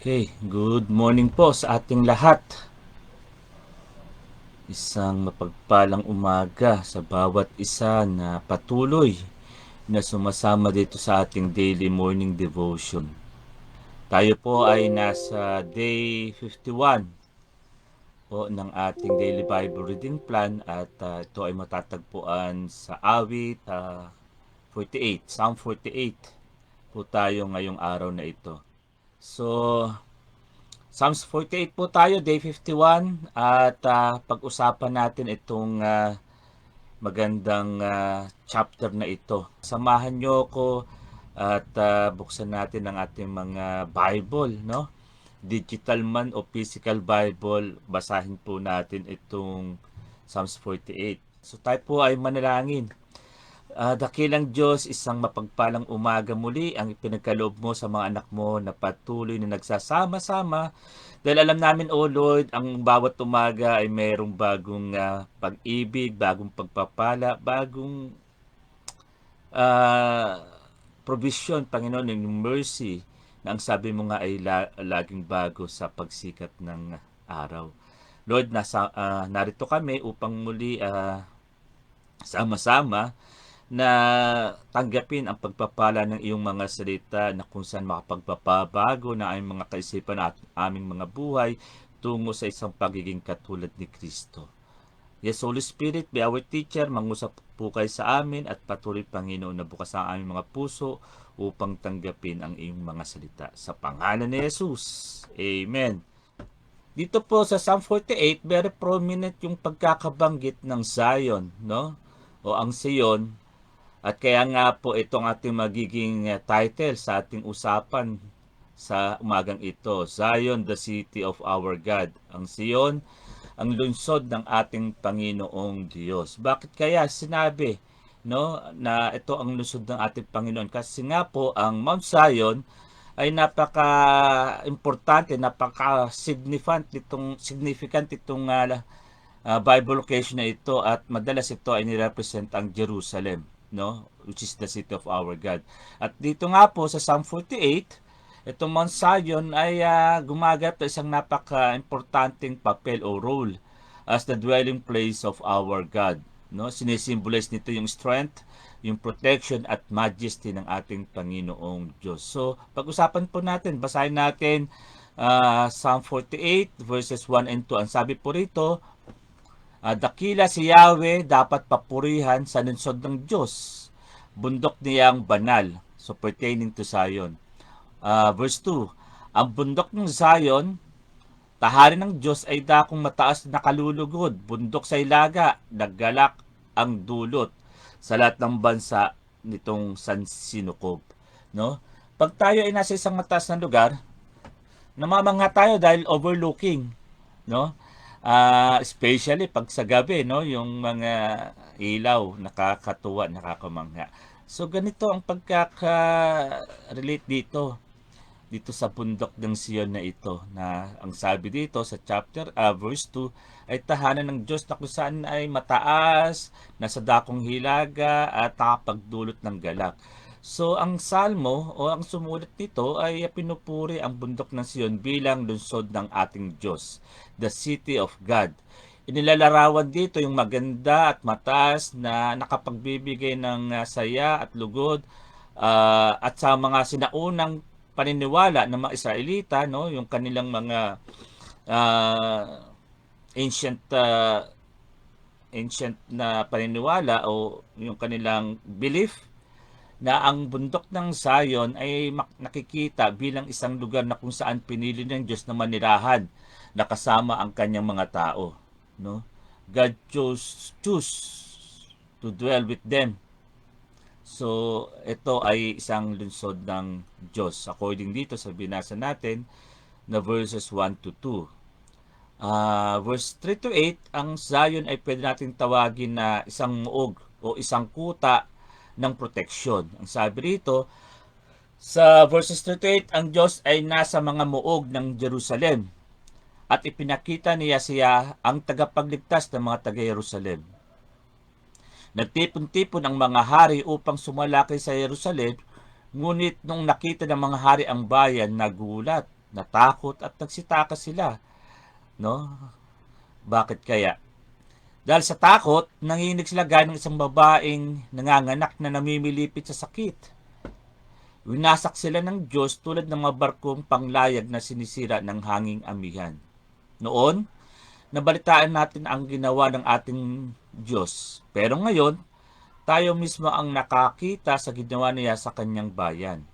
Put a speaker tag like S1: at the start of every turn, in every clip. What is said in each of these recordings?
S1: Okay, good morning po sa ating lahat. Isang mapagpalang umaga sa bawat isa na patuloy na sumasama dito sa ating daily morning devotion. Tayo po ay nasa day 51 po ng ating daily Bible reading plan at ito ay matatagpuan sa awit 48, Psalm 48 po tayo ngayong araw na ito. So, Psalms 48 po tayo, day 51, at pag-usapan natin itong magandang chapter na ito. Samahan nyo ko at buksan natin ang ating mga Bible, no? Digital man o physical Bible, basahin po natin itong Psalms 48. So tayo po ay manalangin. Dakilang Diyos, isang mapagpalang umaga muli ang ipinagkaloob mo sa mga anak mo na patuloy na nagsasama-sama. Dahil alam namin, O Lord, ang bawat umaga ay mayroong bagong pag-ibig, bagong pagpapala, bagong uh, provision, Panginoon, yung mercy na ang sabi mo nga ay laging bago sa pagsikat ng araw. Lord, narito kami upang muli sama-sama na tanggapin ang pagpapala ng iyong mga salita na kung saan makapagpapabago na aming mga kaisipan at aming mga buhay tungo sa isang pagiging katulad ni Kristo. Yes, Holy Spirit, be our teacher, mangusap po kayo sa amin at patuloy, Panginoon, na bukas ang aming mga puso upang tanggapin ang iyong mga salita. Sa pangalan ni Jesus. Amen. Dito po sa Psalm 48, very prominent yung pagkakabanggit ng Zion, no? O ang Sion. At kaya nga po itong ating magiging title sa ating usapan sa umagang ito, Zion, the City of Our God. Ang Sion, ang lungsod ng ating Panginoong Diyos. Bakit kaya sinabi, no, na ito ang lungsod ng ating Panginoon? Kasi nga po ang Mount Zion ay napaka-importante, significant itong Bible location na ito at madalas ito ay nirepresent ang Jerusalem, no, which is the city of our God. At dito nga po sa Psalm 48, itong Mount Zion ay gumaganap na isang napaka-importanting papel o role as the dwelling place of our God, no. Sinisimbolize nito yung strength, yung protection at majesty ng ating Panginoong Diyos. So, pag-usapan po natin, basahin natin Psalm 48 verses 1 and 2. Ang sabi po rito, dakila si Yahweh, dapat papurihan sa lungsod ng Diyos, bundok niyang banal. So pertaining to Zion. Verse 2, ang bundok ng Zion, tahanan ng Diyos ay dakong mataas na kalulugod, bundok sa ilaga, naggalak ang dulot sa lahat ng bansa nitong sansinukob. No? Pag tayo ay nasa isang mataas na lugar, namamangha tayo dahil overlooking, no? Especially pag sa gabi, no, yung mga ilaw nakakatuwa, nakakamangha. So ganito ang pagkaka-relate dito sa bundok ng Sion na ito, na ang sabi dito sa chapter verse 2 ay tahanan ng Diyos na kung saan ay mataas, nasa dakong hilaga at nakapagdulot ng galak. So ang salmo o ang sumulat nito ay pinupuri ang bundok ng Sion bilang lungsod ng ating Diyos, the city of God. Inilalarawan dito yung maganda at mataas na nakapagbibigay ng saya at lugod, at sa mga sinaunang paniniwala ng mga Israelita, no, yung kanilang mga uh, ancient ancient na paniniwala o yung kanilang belief na ang bundok ng Zion ay nakikita bilang isang lugar na kung saan pinili ng Diyos na manirahan na kasama ang kanyang mga tao, no? God choose to dwell with them. So ito ay isang lungsod ng Diyos according dito sa binasa natin na verses 1 to 2. Verse 3 to 8, ang Zion ay pwede natin tawagin na isang muog o isang kuta ng proteksyon. Ang sabi rito, sa verses 3 to 8, ang Diyos ay nasa mga muog ng Jerusalem at ipinakita niya siya ang tagapagligtas ng mga taga-Jerusalem. Nagtipon-tipon ang mga hari upang sumalakay sa Jerusalem, ngunit nung nakita ng mga hari ang bayan, nagulat. natakot at nagsitaka sila, no? Bakit kaya? Dahil sa takot, nanginig sila gaya ng isang babaeng nanganganak na namimilipit sa sakit. Winasak sila ng Diyos tulad ng mga barkong panglayag na sinisira ng hanging amihan. Noon, nabalitaan natin ang ginawa ng ating Diyos. Pero ngayon, tayo mismo ang nakakita sa ginawa niya sa kanyang bayan.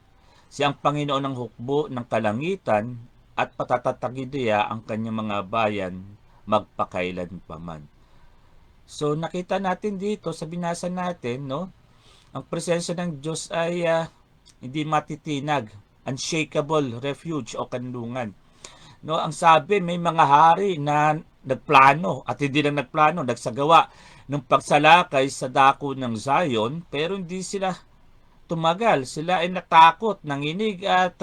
S1: Siya ang Panginoon ng hukbo ng kalangitan at patatatagin niya ang kanyang mga bayan magpakailan paman. So nakita natin dito sa binasa natin, no, ang presensya ng Diyos ay hindi matitinag, unshakable refuge o kanlungan. No, ang sabi, may mga hari na nagplano at hindi lang nagplano, nagsagawa ng pagsalakay sa dako ng Zion, pero hindi sila tumagal. Sila ay natakot, nanginig at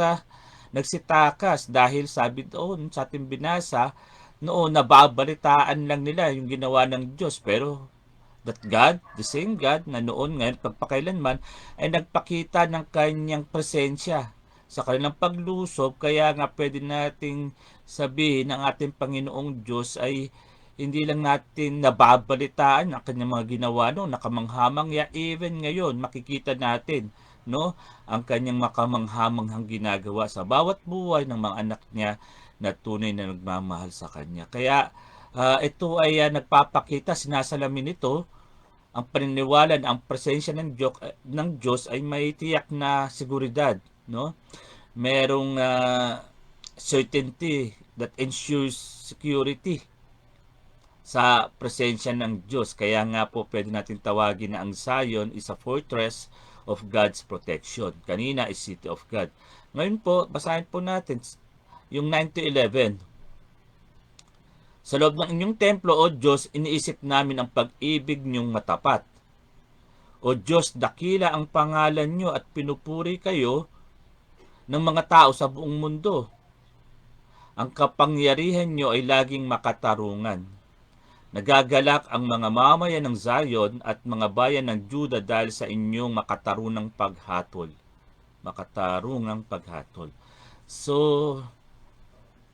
S1: nagsitakas dahil sabi doon sa ating binasa, noon nababalitaan lang nila yung ginawa ng Diyos, pero that God, the same God na noon ngayon pagpakailanman ay nagpakita ng kanyang presensya sa kanilang paglusob. Kaya nga pwede nating sabihin ng ating Panginoong Diyos ay hindi lang natin nababalitaan ang kanyang mga ginawa noon, nakamanghamang even ngayon makikita natin, no, ang kanyang makamanghamanghang ginagawa sa bawat buhay ng mga anak niya na tunay na nagmamahal sa kanya. Kaya ito ay nagpapakita, sinasalamin ito ang paniniwala na ang presensya ng Diyos ay may tiyak na seguridad, no? Merong certainty that ensures security sa presensya ng Diyos. Kaya nga po pwede natin tawagin na ang Zion is a fortress of God's protection. Kanina is City of God. Ngayon po, basahin po natin yung 9 to 11. Sa loob ng inyong templo, O Diyos, iniisip namin ang pag-ibig niyong matapat. O Diyos, dakila ang pangalan niyo at pinupuri kayo ng mga tao sa buong mundo. Ang kapangyarihan niyo ay laging makatarungan. Nagagalak ang mga mamayan ng Zion at mga bayan ng Juda dahil sa inyong makatarungang paghatol. Makatarungang paghatol. So,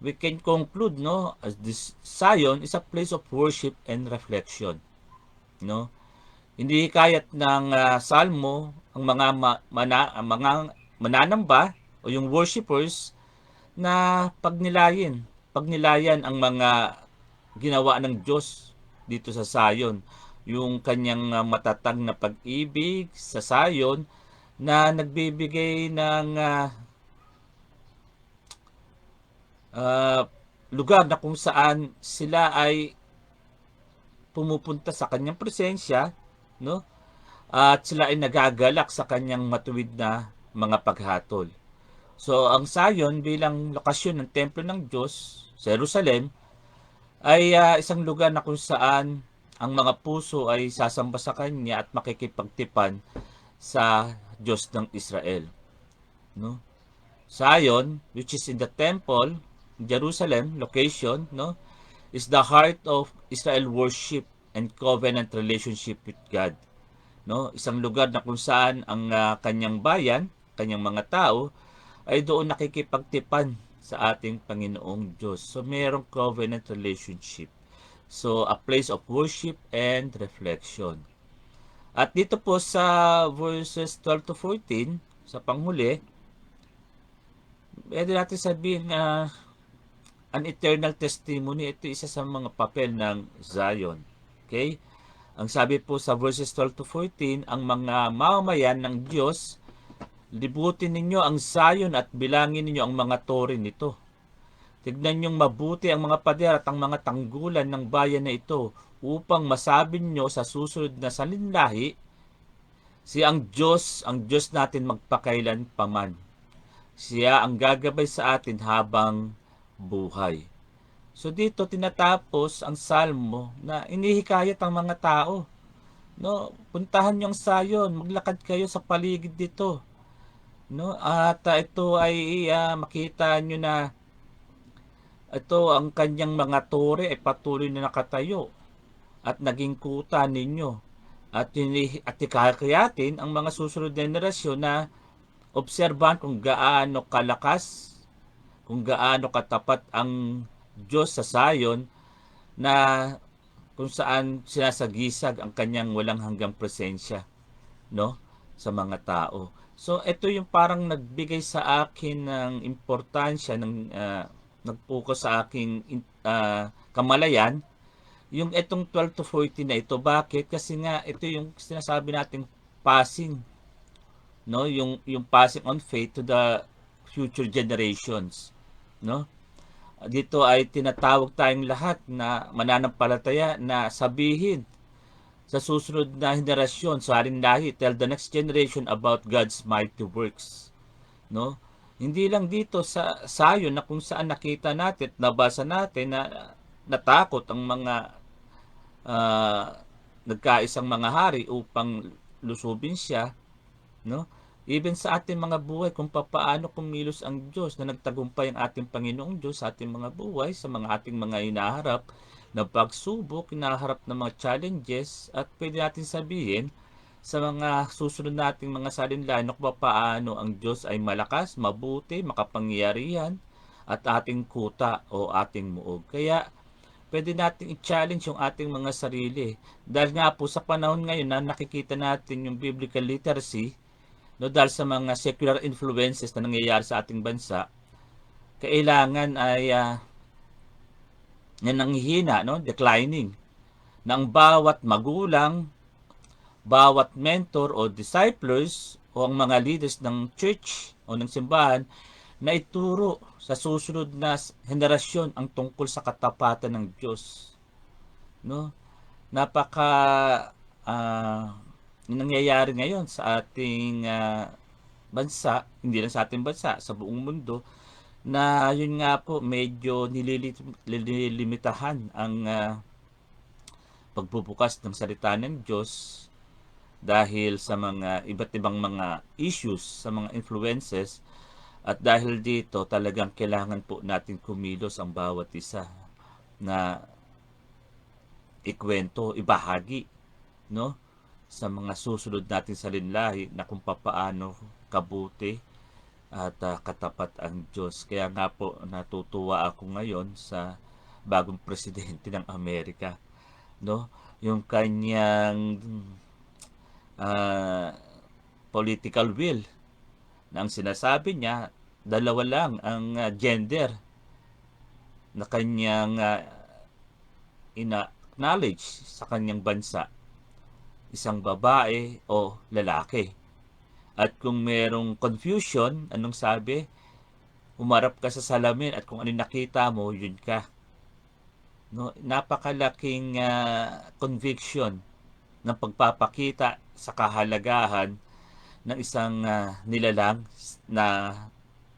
S1: we can conclude, no, as this Zion is a place of worship and reflection, no. Hindi hikayat ng salmo ang mga mga mananamba o yung worshipers na pagnilayan ang mga ginawa ng Diyos dito sa Zion, yung kanyang matatag na pag-ibig sa Zion na nagbibigay ng lugar na kung saan sila ay pumupunta sa kanyang presensya, no? At sila ay nagagalak sa kanyang matuwid na mga paghatol. So, ang Zion bilang lokasyon ng templo ng Diyos, Jerusalem, ay isang lugar na kung saan ang mga puso ay sasamba sa kanya at makikipagtipan sa Diyos ng Israel, no? Zion, which is in the temple, Jerusalem location, no, is the heart of Israel worship and covenant relationship with God, no? Isang lugar na kung saan ang kanyang bayan, kanyang mga tao ay doon nakikipagtipan sa ating Panginoong Diyos. So mayroong covenant relationship. So a place of worship and reflection. At dito po sa verses 12 to 14, sa panghuli, pwede natin sabihin na an eternal testimony. Ito isa sa mga papel ng Zion. Okay? Ang sabi po sa verses 12 to 14, ang mga mamamayan ng Diyos, libutin ninyo ang Zion at bilangin ninyo ang mga tore nito. Tignan ninyong mabuti ang mga pader at ang mga tanggulan ng bayan na ito upang masabi niyo sa susunod na salinlahi, siya ang Diyos natin magpakailan paman. Siya ang gagabay sa atin habang buhay. So dito tinatapos ang salmo na inihikayat ang mga tao, no, puntahan niyo ang Zion, maglakad kayo sa paligid dito, no, at ito ay makita niyo na ito ang kanyang mga tore ay patuloy na nakatayo at naging kuta ninyo, at ikakayatin ang mga susunod na henerasyon na obserbahan kung gaano kalakas, kung gaano katapat ang Diyos sa Zion na kung saan sinasagisag ang kanyang walang hanggang presensya, no, sa mga tao. So ito yung parang nagbigay sa akin ng importansya ng nagpokus sa aking kamalayan yung itong 12 to 14 na ito. Bakit? Kasi nga ito yung sinasabi nating passing, no, yung passing on faith to the future generations, no. Dito ay tinatawag tayong lahat na mananampalataya na sabihin sa susunod na henerasyon, sa ating lahi, tell the next generation about God's mighty works, no. Hindi lang dito sa sayon na kung saan nakita natin, nabasa natin na natakot ang mga ah, nagkaisang mga hari upang lusubin siya, no? Even sa ating mga buhay, kung papaano kumilos ang Diyos na nagtagumpay ang ating Panginoong Diyos sa ating mga buhay, sa mga ating mga hinaharap na pagsubok, hinaharap ng mga challenges, at pwede natin sabihin sa mga susunod nating mga salinlahin kung papaano ang Diyos ay malakas, mabuti, makapangyarihan, at ating kuta o ating muog. Kaya pwede natin i-challenge yung ating mga sarili. Dahil nga po sa panahon ngayon na nakikita natin yung biblical literacy, no, dahil sa mga secular influences na nangyayari sa ating bansa, kailangan ay yan nanghihina, no, declining, na ang bawat magulang, bawat mentor o disciples o ang mga leaders ng church o ng simbahan na ituro sa susunod na henerasyon ang tungkol sa katapatan ng Diyos, no. Napaka nangyayari ngayon sa ating bansa, hindi lang sa ating bansa, sa buong mundo, na yun nga po medyo nililimitahan ang pagbubukas ng salita ng Diyos dahil sa mga iba't ibang mga issues, sa mga influences, at dahil dito talagang kailangan po natin kumilos ang bawat isa na ikwento, ibahagi, no, sa mga susunod natin sa linlahi na kung papaano kabuti at katapat ang Diyos. Kaya nga po natutuwa ako ngayon sa bagong presidente ng Amerika, no? Yung kanyang uh, political will na ang sinasabi niya dalawa lang ang gender na kanyang ina-acknowledge sa kanyang bansa, isang babae o lalaki. At kung merong confusion, anong sabi? Umarap ka sa salamin at kung ano nakita mo, yun ka. No, napakalaking conviction ng pagpapakita sa kahalagahan ng isang nilalang na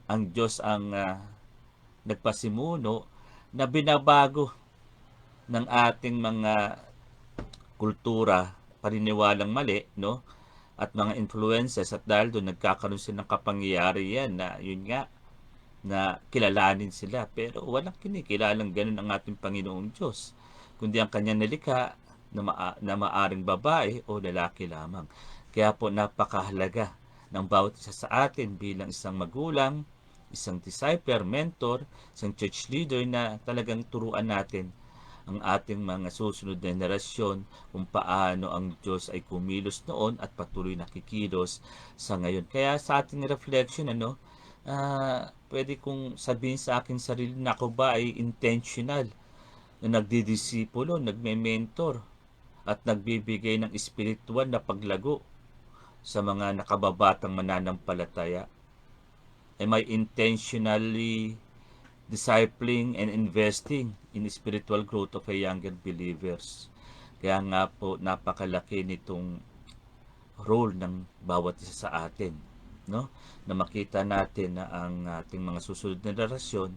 S1: ang Diyos ang nagpasimuno na binabago ng ating mga kultura, paniniwalang mali, no? At mga influences, at dahil doon nagkakaroon sila ng kapangyarihan na yun nga, na kilalanin sila. Pero walang kinikilalang ganun ang ating Panginoong Diyos, kundi ang kanyang nilikha na maaring babae o lalaki lamang. Kaya po napakahalaga ng bawat isa sa atin bilang isang magulang, isang disciple, mentor, isang church leader na talagang turuan natin ang ating mga susunod na henerasyon kung paano ang Diyos ay kumilos noon at patuloy nakikilos sa ngayon. Kaya sa ating reflection, pwede kong sabihin sa akin sarili na ako ba ay intentional na nagdidisipulo, nagme-mentor, at nagbibigay ng espiritual na paglago sa mga nakababatang mananampalataya. Am I intentionally discipling and investing in spiritual growth of a younger believers? Kaya nga po napakalaki nitong role ng bawat isa sa atin, no? Na makita natin na ang ating mga susunod na henerasyon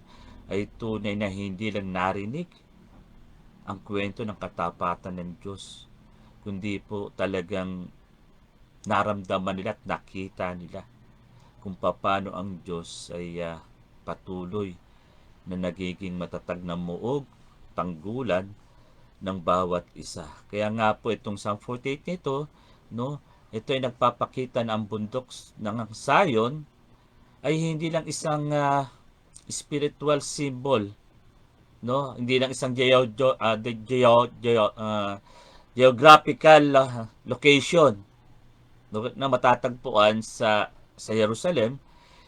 S1: ay tunay na hindi lang narinig ang kwento ng katapatan ng Diyos, kundi po talagang naramdaman nila at nakita nila kung paano ang Diyos ay patuloy na nagiging matatag na muog, tanggulan ng bawat isa. Kaya nga po itong Psalm 48 nito, no, ito ay nagpapakita na ang bundok ng Zion ay hindi lang isang spiritual symbol, no? Hindi lang isang geographical location, no, na matatagpuan sa Jerusalem.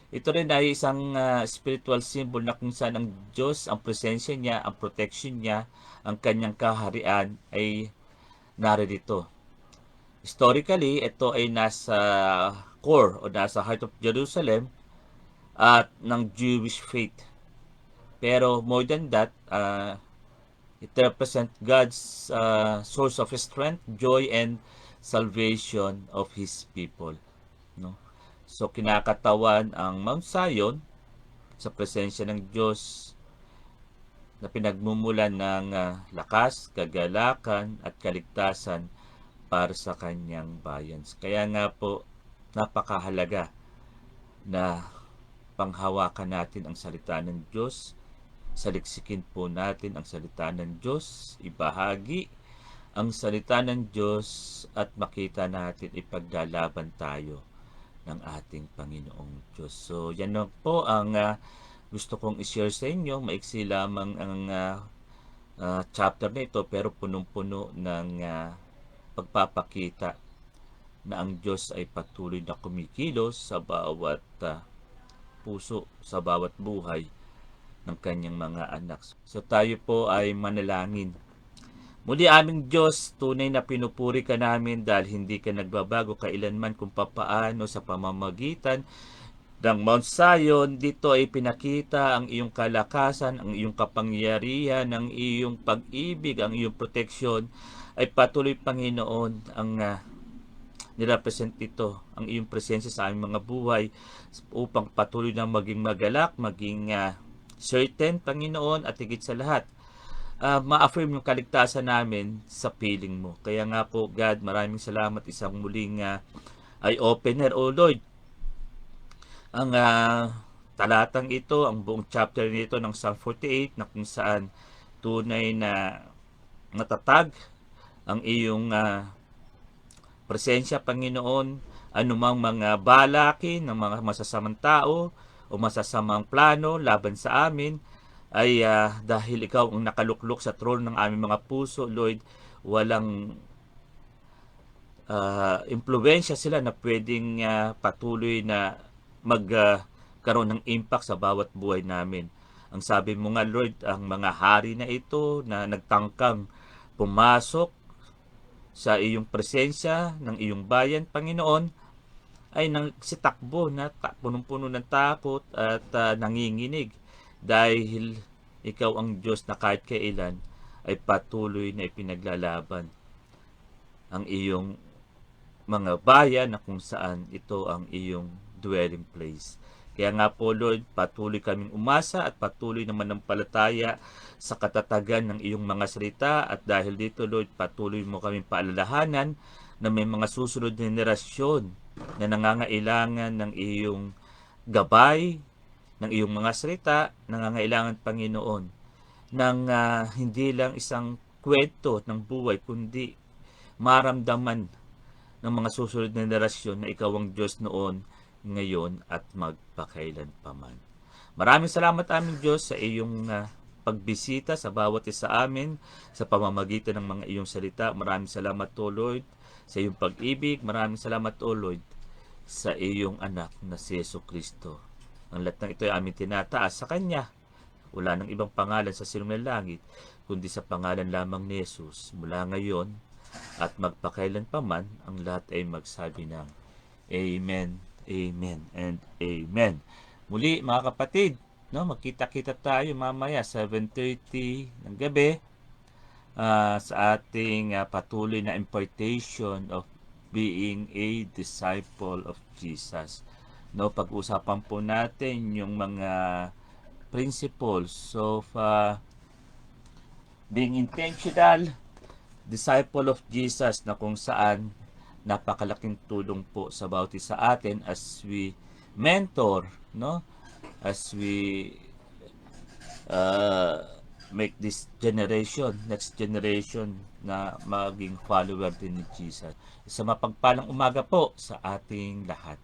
S1: Ito rin ay isang spiritual symbol na kung saan ang Diyos, ang presensya niya, ang protection niya, ang kanyang kaharian ay naririto. Historically, ito ay nasa core o nasa heart of Jerusalem at ng Jewish faith. Pero more than that, it represents God's source of strength, joy, and salvation of His people. No? So, kinakatawan ang Mount Zion sa presensya ng Diyos na pinagmumulan ng lakas, kagalakan, at kaligtasan para sa kanyang bayan. Kaya nga po, napakahalaga na panghawakan natin ang salita ng Diyos, saliksikin po natin ang salita ng Diyos, ibahagi ang salita ng Diyos at makita natin ipaglalaban tayo ng ating Panginoong Diyos. So, yan na po ang gusto kong i-share sa inyo. Maiksi lamang ang chapter na ito pero punong-puno ng pagpapakita na ang Diyos ay patuloy na kumikilos sa bawat puso, sa bawat buhay ng kanyang mga anak. So tayo po ay manalangin. Muli aming Diyos, tunay na pinupuri ka namin dahil hindi ka nagbabago kailanman kung papaano sa pamamagitan ng Mount Zion. Dito ay pinakita ang iyong kalakasan, ang iyong kapangyarihan, ang iyong pag-ibig, ang iyong proteksyon ay patuloy, Panginoon, ang nirepresent ito, ang iyong presensya sa aming mga buhay upang patuloy na maging magalak, maging certain, Panginoon, at higit sa lahat, ma-affirm yung kaligtasan namin sa piling mo. Kaya nga po, God, maraming salamat, isang muling eye-opener, O Lord. Ang talatang ito, ang buong chapter nito ng Psalm 48 na kung saan tunay na natatag ang iyong presensya, Panginoon, anumang mga balaki ng mga masasamang tao o masasamang plano laban sa amin ay dahil ikaw ang nakaluklok sa trono ng aming mga puso, Lord, walang impluwensya sila na pwedeng patuloy na magkaroon ng impact sa bawat buhay namin. Ang sabi mo nga, Lord, ang mga hari na ito na nagtangkang pumasok sa iyong presensya ng iyong bayan, Panginoon, ay nagsitakbo na punong-puno ng takot at nanginginig dahil ikaw ang Diyos na kahit kailan ay patuloy na ipinaglalaban ang iyong mga bayan na kung saan ito ang iyong dwelling place. Kaya nga po, Lord, patuloy kaming umasa at patuloy naman ng palataya sa katatagan ng iyong mga salita at dahil dito, Lord, patuloy mo kaming paalalahanan na may mga susunod na henerasyon na nangangailangan ng iyong gabay, ng iyong mga salita, nangangailangan, Panginoon, ng hindi lang isang kwento ng buhay, kundi maramdaman ng mga susunod na henerasyon na ikaw ang Diyos noon, ngayon at magpakailan paman. Maraming salamat aming Diyos sa iyong pagbisita sa bawat isa amin sa pamamagitan ng mga iyong salita. Maraming salamat, O Lord, sa iyong pag-ibig. Maraming salamat, O Lord, sa iyong anak na si Jesucristo. Ang lahat ng ito ay aming tinataas sa Kanya. Wala nang ibang pangalan sa sinuman langit, kundi sa pangalan lamang ni Jesus. Mula ngayon at magpakailan paman, ang lahat ay magsabi ng Amen, Amen, and Amen. Muli mga kapatid, no, magkita-kita tayo mamaya 7:30 ng gabi sa ating patuloy na impartation of being a disciple of Jesus. No, pag-usapan po natin yung mga principles of being intentional disciple of Jesus na kung saan napakalaking tulong po sa bawat isa atin as we mentor, no? As we make this generation, next generation na maging follower din ni Jesus. Isa mapagpalang umaga po sa ating lahat.